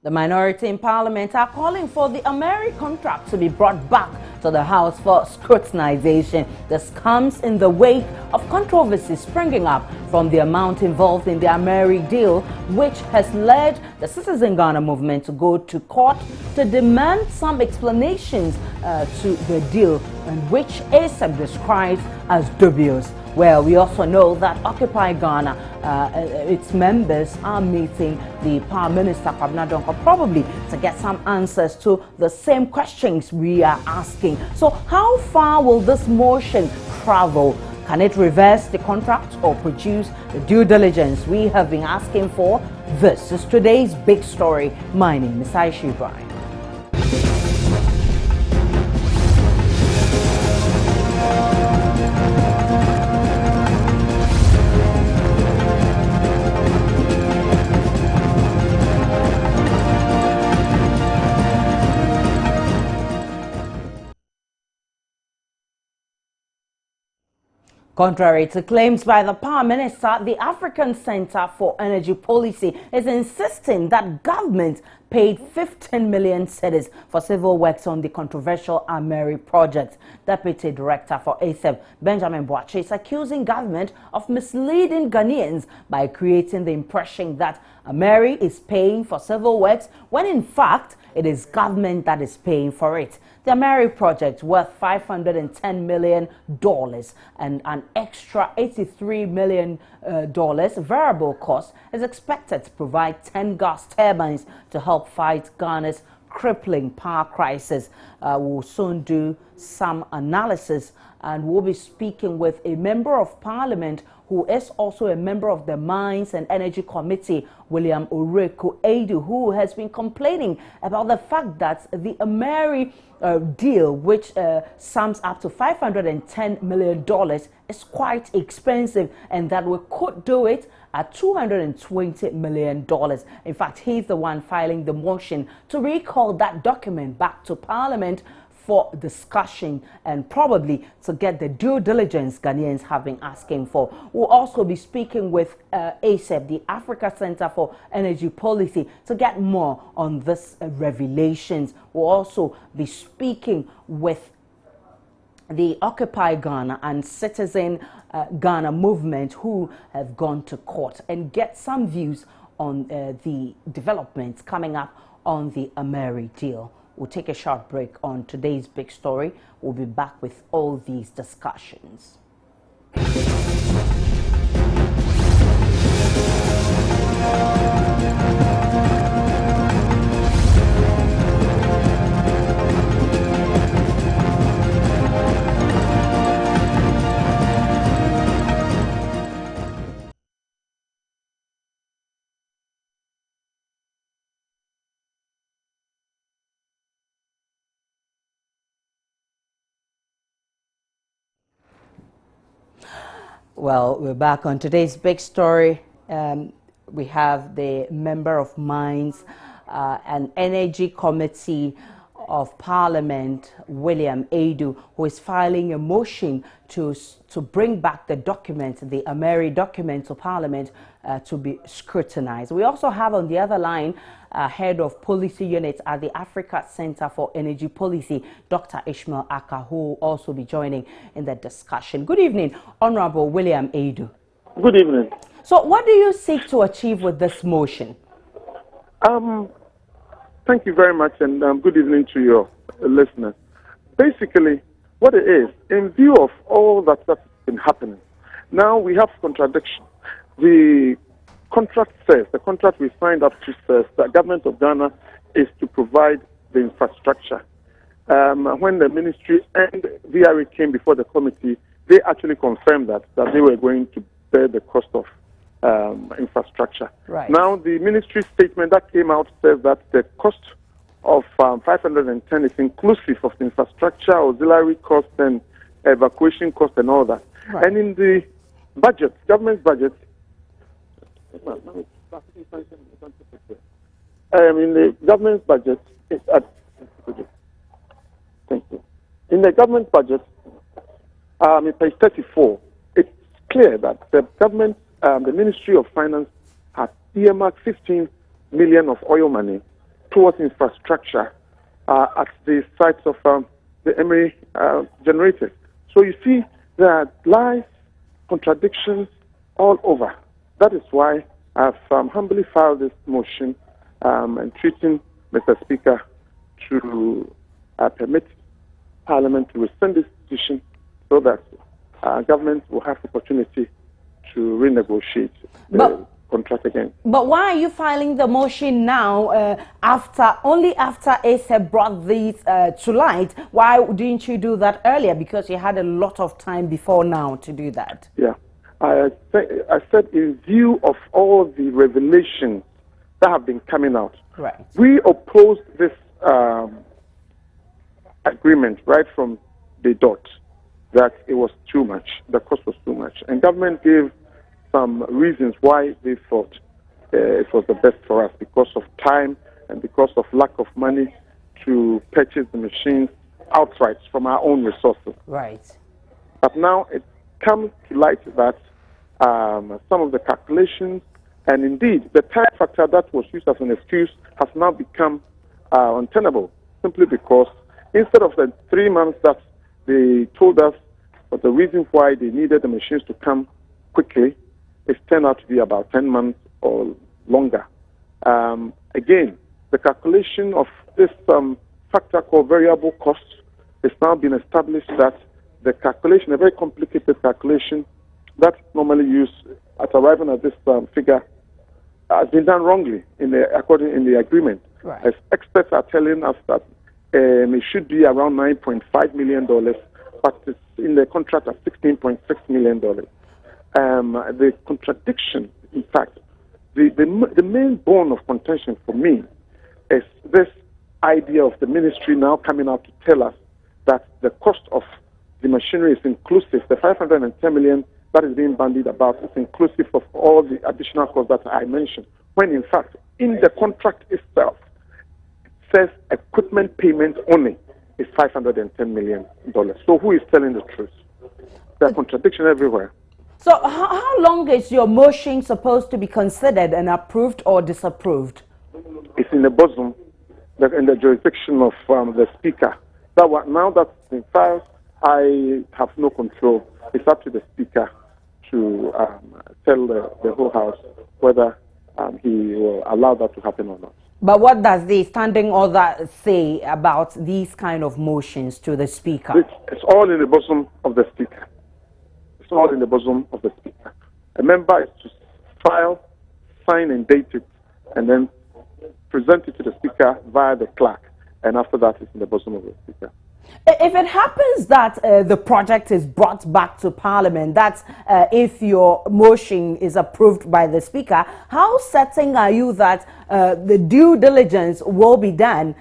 The minority in Parliament are calling for the Ameri contract to be brought back to the House for scrutinization. This comes in the wake of controversy springing up from the amount involved in the Ameri deal, which has led the Citizen Ghana movement to go to court to demand some explanations to the deal, and which ASAP describes as dubious. Well, we also know that Occupy Ghana, its members are meeting the Prime Minister, Kwabena Donkor, probably to get some answers to the same questions we are asking. So how far will this motion travel? Can it reverse the contract or produce the due diligence we have been asking for? This is today's big story. My name is Aisha Ibrahim. Contrary to claims by the Prime Minister, the African Center for Energy Policy is insisting that government paid 15 million cedis for civil works on the controversial Ameri project. Deputy Director for ASAP, Benjamin Boakye, is accusing government of misleading Ghanaians by creating the impression that Ameri is paying for civil works when in fact it is government that is paying for it. The Ameri project, worth $510 million and an extra $83 million variable cost, is expected to provide 10 gas turbines to help fight Ghana's crippling power crisis. We'll soon do some analysis, and we'll be speaking with a member of parliament who is also a member of the Mines and Energy Committee, William Oreku-Adu, who has been complaining about the fact that the Ameri deal, which sums up to $510 million, is quite expensive, and that we could do it at $220 million. In fact, he's the one filing the motion to recall that document back to Parliament for discussion and probably to get the due diligence Ghanaians have been asking for. We'll also be speaking with ASAP, the Africa Center for Energy Policy, to get more on this revelations. We'll also be speaking with the Occupy Ghana and Citizen Ghana movement, who have gone to court, and get some views on the developments coming up on the Ameri deal. We'll take a short break on today's big story. We'll be back with all these discussions. Well, we're back on today's big story. We have the member of Mines and Energy Committee of Parliament, William Adu, who is filing a motion to bring back the document, the Ameri document, to Parliament to be scrutinized. We also have on the other line head of policy unit at the Africa Center for Energy Policy, Dr. Ishmael Aka, who will also be joining in the discussion. Good evening, Honorable William Adu. Good evening. So what do you seek to achieve with this motion? Thank you very much, and good evening to your listeners. Basically, what it is, in view of all that's been happening, now we have contradiction. The contract says, the contract we signed up to says that government of Ghana is to provide the infrastructure. When the ministry and VRA came before the committee, they actually confirmed that they were going to bear the cost of infrastructure. Right. Now, the ministry statement that came out says that the cost of 510 is inclusive of infrastructure, auxiliary cost, and evacuation cost, and all that. Right. And in the budget, government budget, in the government budget, it's at, thank you. In the government budget, in page 34, it's clear that the government, the Ministry of Finance, has earmarked 15 million of oil money towards infrastructure at the sites of the Ameri generators. So you see, there are lies, contradictions all over. That is why I've humbly filed this motion entreating Mr. Speaker to permit Parliament to rescind this decision so that government will have the opportunity to renegotiate the contract again. But why are you filing the motion now only after ASAP brought these to light? Why didn't you do that earlier? Because you had a lot of time before now to do that. Yeah. I said in view of all the revelations that have been coming out, right, we opposed this agreement right from the dot, that it was too much, the cost was too much. And government gave some reasons why they thought it was the best for us, because of time and because of lack of money to purchase the machines outright from our own resources. Right. But now it comes to light that some of the calculations and indeed the time factor that was used as an excuse has now become untenable, simply because instead of the 3 months that they told us for the reason why they needed the machines to come quickly, it's turned out to be about 10 months or longer. Again, the calculation of this factor called variable costs, it's now been established that the calculation, a very complicated calculation that's normally used at arriving at this figure, has been done wrongly in the agreement. Right. As experts are telling us that it should be around $9.5 million, but it's in the contract at $16.6 million. The contradiction, in fact, the main bone of contention for me is this idea of the ministry now coming out to tell us that the cost of the machinery is inclusive. The 510 million that is being bandied about is inclusive of all the additional costs that I mentioned, when in fact, in the contract itself, it says equipment payment only is $510 million. So who is telling the truth? There are contradictions everywhere. So how long is your motion supposed to be considered and approved or disapproved? It's in the bosom, in the jurisdiction of the Speaker. Now that's been filed, I have no control. It's up to the Speaker to tell the whole House whether he will allow that to happen or not. But what does the standing order say about these kind of motions to the Speaker? It's all in the bosom of the Speaker. It's all in the bosom of the Speaker. A member is to file, sign and date it, and then present it to the Speaker via the clerk. And after that, it's in the bosom of the Speaker. If it happens that the project is brought back to Parliament, that's if your motion is approved by the Speaker, how certain are you that the due diligence will be done,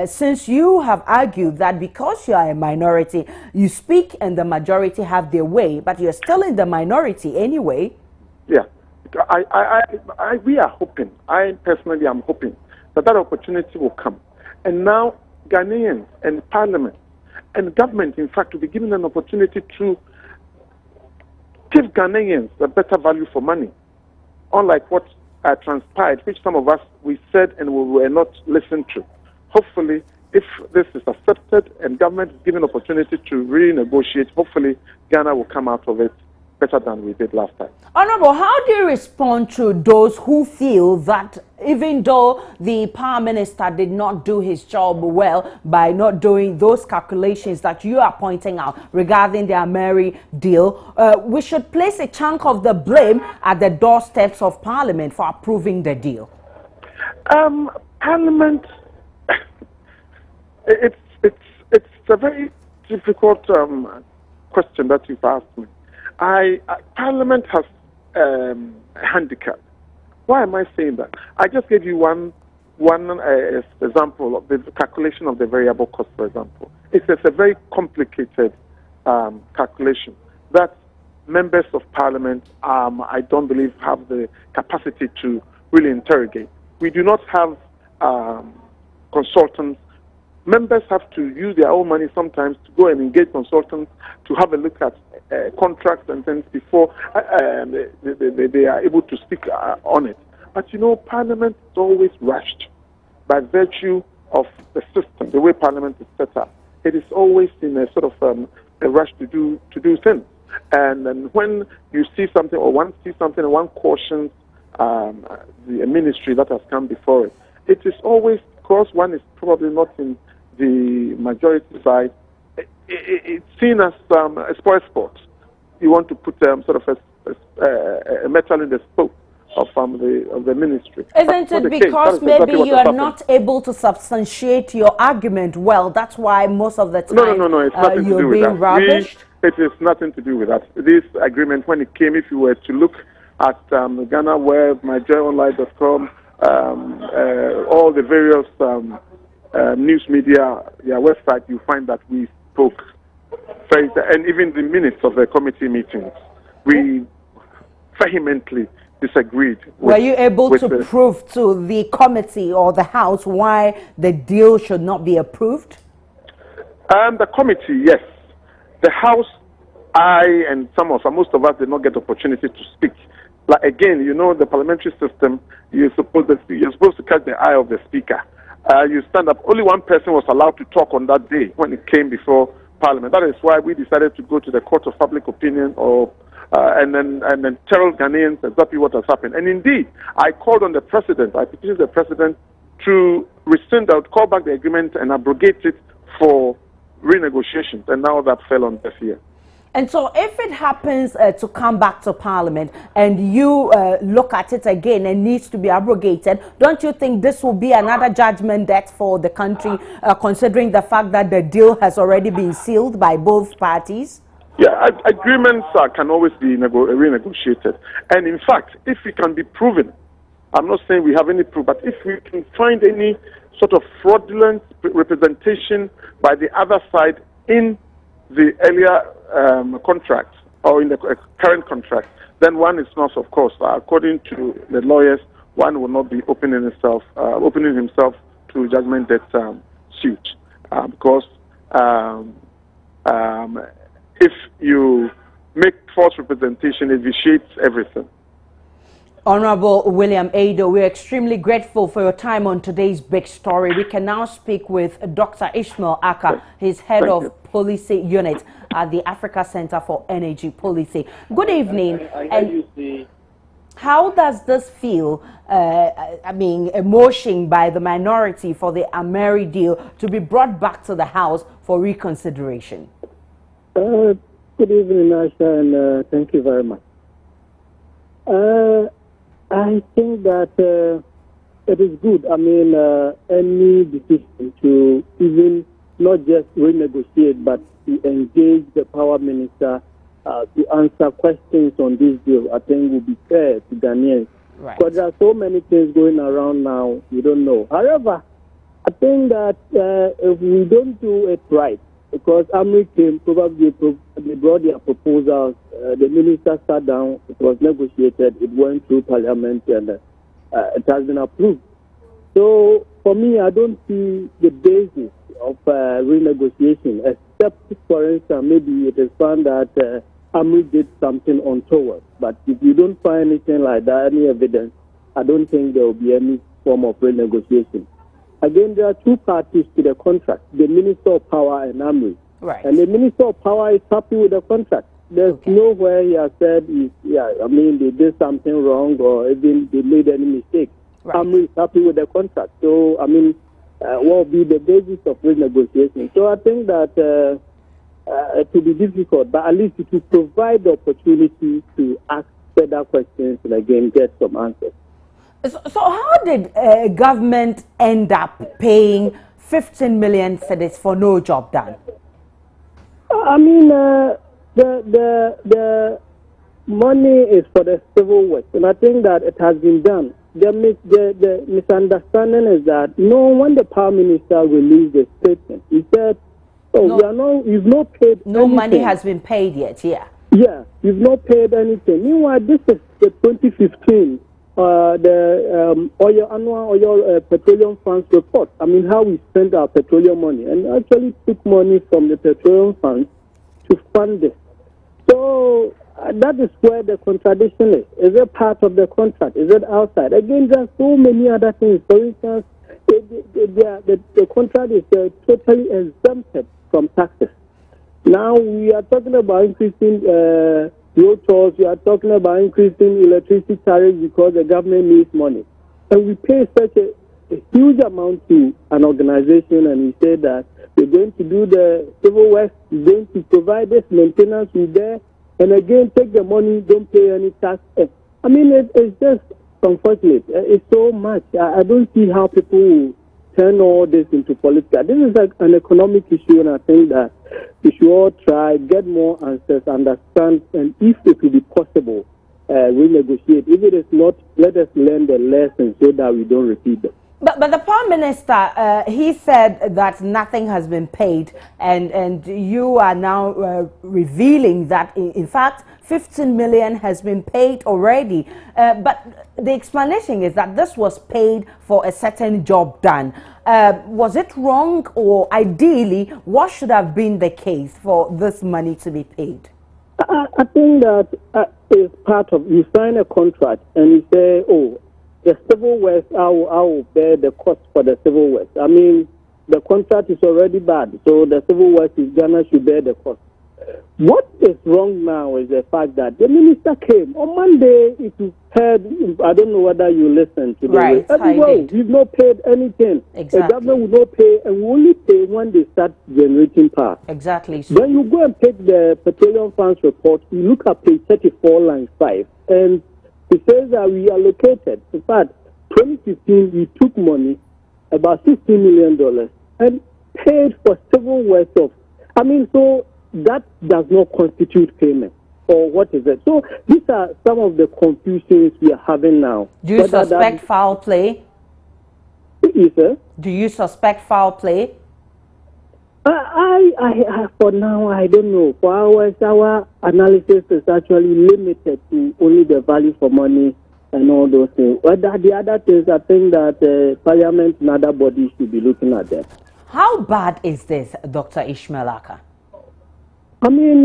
since you have argued that because you are a minority, you speak and the majority have their way, but you're still in the minority anyway? Yeah, we are hoping, I personally am hoping that opportunity will come. And now Ghanaians and Parliament and government, in fact, will be given an opportunity to give Ghanaians a better value for money, unlike what transpired, which some of us, we said and we were not listened to. Hopefully, if this is accepted and government is given opportunity to renegotiate, hopefully Ghana will come out of it better than we did last time. Honorable, how do you respond to those who feel that even though the Prime Minister did not do his job well by not doing those calculations that you are pointing out regarding the Ameri deal, we should place a chunk of the blame at the doorsteps of Parliament for approving the deal? Parliament, it's a very difficult question that you've asked me. Parliament has a handicap. Why am I saying that? I just gave you one example of the calculation of the variable cost, for example. It's a very complicated calculation that members of Parliament, I don't believe, have the capacity to really interrogate. We do not have consultants. Members have to use their own money sometimes to go and engage consultants to have a look at contracts and things before they are able to speak on it. But you know, Parliament is always rushed. by virtue of the system, the way Parliament is set up, it is always in a sort of a rush to do things. And then when you see something, or one sees something, and one cautions the ministry that has come before it, it is always, because one is probably not in the majority side, it's seen as a spoil sport. You want to put sort of a metal in the spoke of the ministry. Isn't it because maybe you are not able to substantiate your argument well? That's why most of the time no. It's nothing to do with that. Rubbished? It is nothing to do with that. This agreement, when it came, if you were to look at Ghana Web, myjoyonline.com, all the various news media, website, you find that we spoke very, and even the minutes of the committee meetings, we vehemently disagreed. Were you able to prove to the committee or the House why the deal should not be approved? The committee, yes. The House, most of us did not get opportunity to speak. Like again, you know, the parliamentary system, you're supposed to catch the eye of the speaker. You stand up. Only one person was allowed to talk on that day when it came before Parliament. That is why we decided to go to the Court of Public Opinion, and then tell Ghanaians exactly what has happened. And indeed, I called on the president. I petitioned the president to rescind out, call back the agreement, and abrogate it for renegotiations. And now that fell on deaf ear. And so if it happens to come back to Parliament and you look at it again and needs to be abrogated, don't you think this will be another judgment debt for the country, considering the fact that the deal has already been sealed by both parties? Yeah, agreements can always be renegotiated. And in fact, if it can be proven, I'm not saying we have any proof, but if we can find any sort of fraudulent representation by the other side in the earlier contract or in the current contract, then one is not, of course, according to the lawyers, one will not be opening himself to judgment debt suit, because if you make false representation, it vitiates everything. Honorable William Ado, we're extremely grateful for your time on today's big story. We can now speak with Dr. Ishmael Aka, his head of policy unit at the Africa Center for Energy Policy. Good evening. And how does this feel, a motion by the minority for the Ameri deal to be brought back to the House for reconsideration? Good evening, Asha, and thank you very much. I think that it is good. Any decision to even not just renegotiate, but to engage the power minister to answer questions on this deal, I think will be fair to Ghanaians. Right. Because there are so many things going around now, we don't know. However, I think that if we don't do it right, because Ameri came, probably they brought their proposals, the minister sat down, it was negotiated, it went through Parliament, and it has been approved. So, for me, I don't see the basis of renegotiation, except, for instance, maybe it is found that Ameri did something untoward. But if you don't find anything like that, any evidence, I don't think there will be any form of renegotiation. Again, there are two parties to the contract, the Minister of Power and Ameri. Right. And the Minister of Power is happy with the contract. There's nowhere he has said, they did something wrong or even they made any mistake. Right. Ameri is happy with the contract. So, what will be the basis of renegotiation? So I think that it will be difficult, but at least it will provide the opportunity to ask further questions and again get some answers. So how did government end up paying 15 million cedis for no job done? The money is for the civil work, and I think that it has been done. The misunderstanding is that, when the Power Minister released the statement, he said, you've not paid no anything. Money has been paid yet, yeah. Yeah, you've not paid anything. Meanwhile, this is the 2015 the annual oil petroleum funds report. How we spent our petroleum money, and actually took money from the petroleum funds to fund this. So that is where the contradiction is. Is it part of the contract? Is it outside? Again, there are so many other things. For instance, the contract is totally exempted from taxes. Now we are talking about increasing road tolls. We are talking about increasing electricity tariffs because the government needs money, and we pay such a huge amount to an organization, and we say that we're going to do the civil works, we're going to provide this maintenance with there, and again take the money, don't pay any tax. I mean, it's just unfortunate. It's so much. I don't see how people will turn all this into political. This is like an economic issue, and I think that we should all try, get more answers, understand, and if it will be possible, renegotiate. If it is not, let us learn the lessons so that we don't repeat them. But the Prime Minister, he said that nothing has been paid, and you are now revealing that, in fact, 15 million has been paid already. But the explanation is that this was paid for a certain job done. Was it wrong, or ideally, what should have been the case for this money to be paid? I think that is part of, you sign a contract and you say, oh, the civil works, I will bear the cost for the civil works. I mean, the contract is already bad, so the civil works is Ghana should bear the cost. What is wrong now is the fact that the minister came on Monday. It was heard. I don't know whether you listened to the right. We've not paid anything. Exactly. The government will not pay, and we only pay when they start generating power. Exactly. So. When you go and take the Petroleum Funds report, you look at page 34, line 5, and it says that we allocated. In fact, 2015 we took money, about $60 million, and paid for civil works of. I mean, so. That does not constitute payment, or what is it? So these are some of the confusions we are having now. Do you suspect foul play? Yes, sir? Do you suspect foul play? I for now, I don't know. For our analysis is actually limited to only the value for money and all those things. But the other things, I think that Parliament and other bodies should be looking at them. How bad is this, Dr. Ishmael Aka? I mean,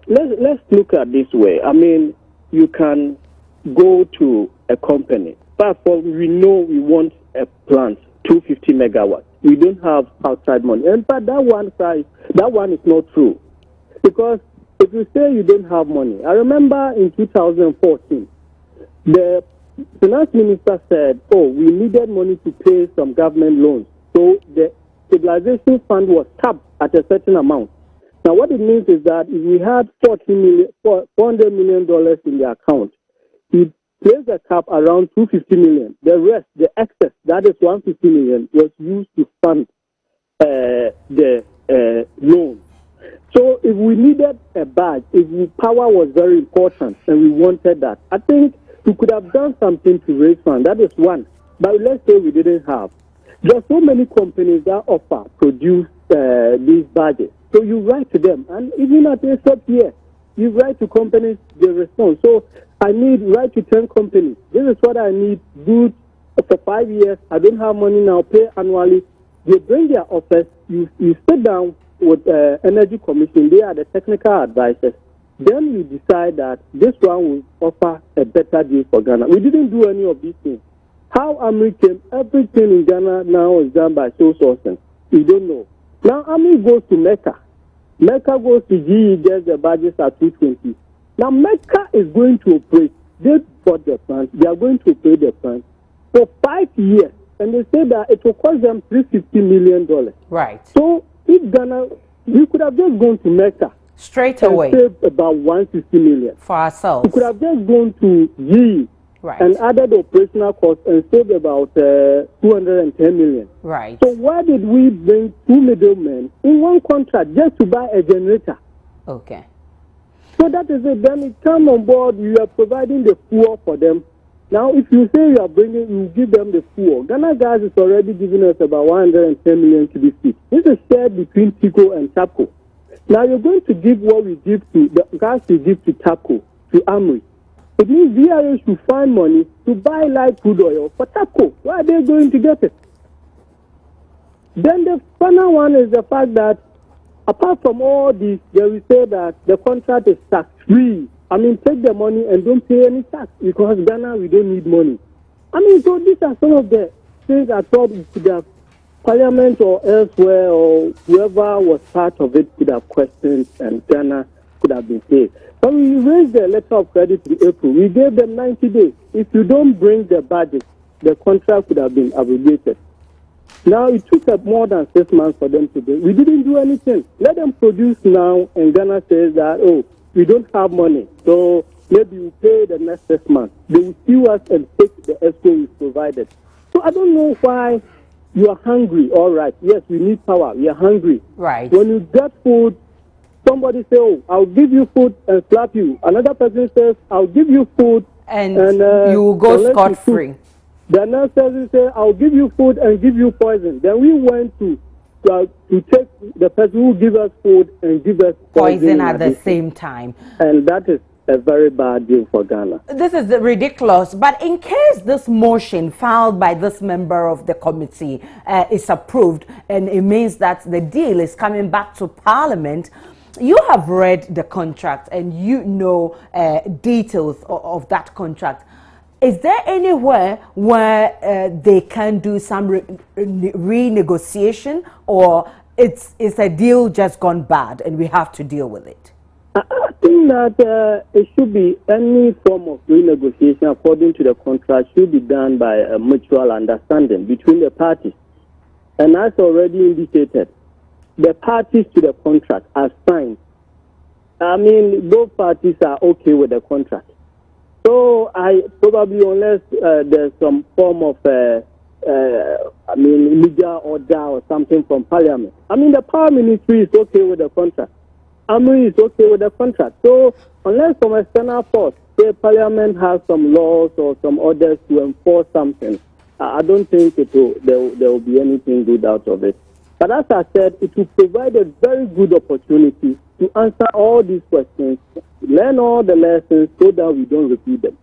let's look at this way. I mean, you can go to a company, but we know we want a plant, 250 megawatts. We don't have outside money. And but that one is not true. Because if you say you don't have money, I remember in 2014, the finance minister said, oh, we needed money to pay some government loans. So the stabilization fund was tapped at a certain amount. Now, what it means is that if we had $400 million in the account, we placed the cap around $250 million. The rest, the excess, that is $150 million, was used to fund the loan. So if we needed a badge, if power was very important and we wanted that, I think we could have done something to raise funds. That is one. But let's say we didn't have. There are so many companies that produce these badges. So you write to them, and even at ASAP here, you write to companies, they respond. So I need write to 10 companies. This is what I need. Good for 5 years. I don't have money now. Pay annually. They bring their offers. You sit down with Energy Commission. They are the technical advisors. Then you decide that this one will offer a better deal for Ghana. We didn't do any of these things. How Ameri came, everything in Ghana now is done by sole sourcing. We don't know. Now Ameri goes to Mecca. Mecca goes to GE, gets the badges at 220. Now Mecca is going to operate. They bought the plant. They are going to operate the plant for 5 years. And they say that it will cost them $350 million. Right. So if Ghana, we could have just gone to Mecca. Straight away. Saved about $160 million. For ourselves. We could have just gone to GE. Right. And added operational costs and saved about $210 million. Right. So why did we bring two middlemen in one contract just to buy a generator? Okay. So that is it. Then it come on board. You are providing the fuel for them. Now, if you say you are bringing, you give them the fuel. Ghana Gas is already giving us about 110 million cubic feet. This is shared between TICO and TAPCO. Now you're going to give what we give to the gas we give to TAPCO, to Ameri. It means VRA should find money to buy light crude oil for TAPCO. Where are they going to get it? Then the final one is the fact that apart from all this, they will say that the contract is tax-free. I mean, take the money and don't pay any tax because Ghana, we don't need money. I mean, so these are some of the things I thought we could have Parliament or elsewhere or whoever was part of it could have questioned and Ghana could have been paid. When we raised the letter of credit in April, we gave them 90 days. If you don't bring the budget, the contract could have been abrogated. Now it took more than 6 months for them to do. We didn't do anything. Let them produce now, and Ghana says that, oh, we don't have money, so maybe we pay the next 6 months. They will sue us and take the escrow we provided. So I don't know why you are hungry. All right, yes, we need power. We are hungry. Right. When you get food, somebody say, oh, I'll give you food and slap you. Another person says, I'll give you food and you will go scot-free. The next person say, I'll give you food and give you poison. Then we went to take the person who give us food and give us poison at the same time. And that is a very bad deal for Ghana. This is ridiculous. But in case this motion filed by this member of the committee is approved, and it means that the deal is coming back to Parliament, you have read the contract and you know details of that contract. Is there anywhere where they can do some renegotiation, or it's a deal just gone bad and we have to deal with it? I think that it should be any form of renegotiation according to the contract should be done by a mutual understanding between the parties. And as already indicated, the parties to the contract are signed. I mean, both parties are okay with the contract. So I probably, unless there's some form of, legal order or something from Parliament. I mean, the Power Ministry is okay with the contract. Ameri is okay with the contract. So unless from external force, say Parliament has some laws or some orders to enforce something, I don't think there will be anything good out of it. But as I said, it will provide a very good opportunity to answer all these questions, learn all the lessons so that we don't repeat them.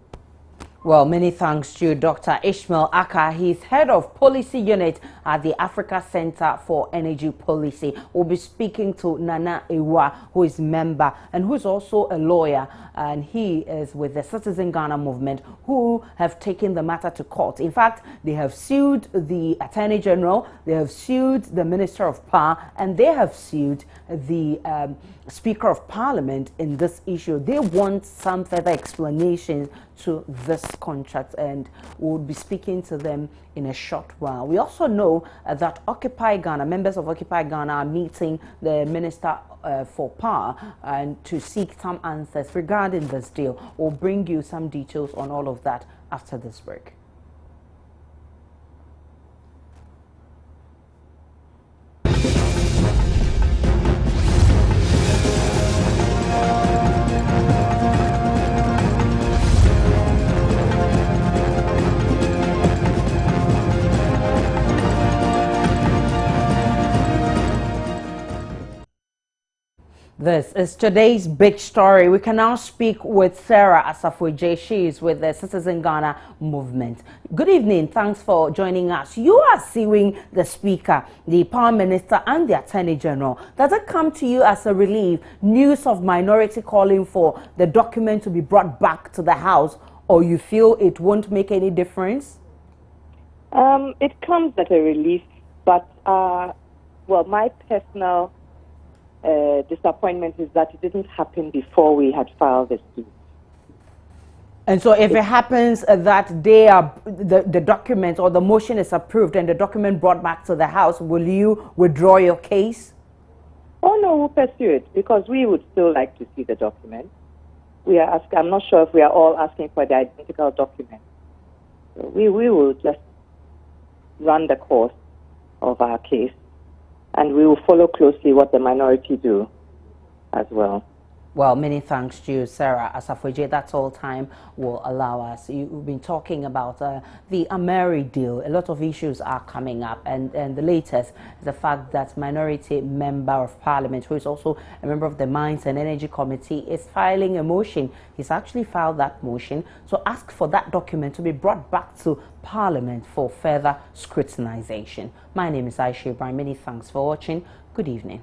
Well, many thanks to Dr. Ishmael Aka. He's head of policy unit at the Africa Center for Energy Policy. We'll be speaking to Nana Ewa, who is member and who is also a lawyer, and he is with the Citizen Ghana movement, who have taken the matter to court. In fact, they have sued the Attorney General, they have sued the Minister of Power, and they have sued the Speaker of Parliament in this issue. They want some further explanation to this contract, and we'll be speaking to them in a short while. We also know that Occupy Ghana, members of Occupy Ghana, are meeting the Minister for Power and to seek some answers regarding this deal. We'll bring you some details on all of that after this break. This is today's big story. We can now speak with Sarah Asafo. She is with the Citizen Ghana movement. Good evening. Thanks for joining us. You are suing the Speaker, the Power Minister, and the Attorney General. Does it come to you as a relief, news of minority calling for the document to be brought back to the House, or you feel it won't make any difference? It comes as a relief, but, well, my personal disappointment is that it didn't happen before we had filed this suit. And so if it happens that they are, the document or the motion is approved and the document brought back to the House, will you withdraw your case? Oh, no, we'll pursue it because we would still like to see the document. We are asking, I'm not sure if we are all asking for the identical document. So we will just run the course of our case, and we will follow closely what the minority do as well. Well, many thanks to you, Sarah Asafo. That's all time will allow us. You've been talking about the Ameri deal. A lot of issues are coming up, and the latest is the fact that minority member of Parliament, who is also a member of the Mines and Energy Committee, is filing a motion. He's actually filed that motion to ask for that document to be brought back to Parliament for further scrutinization. My name is Aisha Ibrahim. Many thanks for watching. Good evening.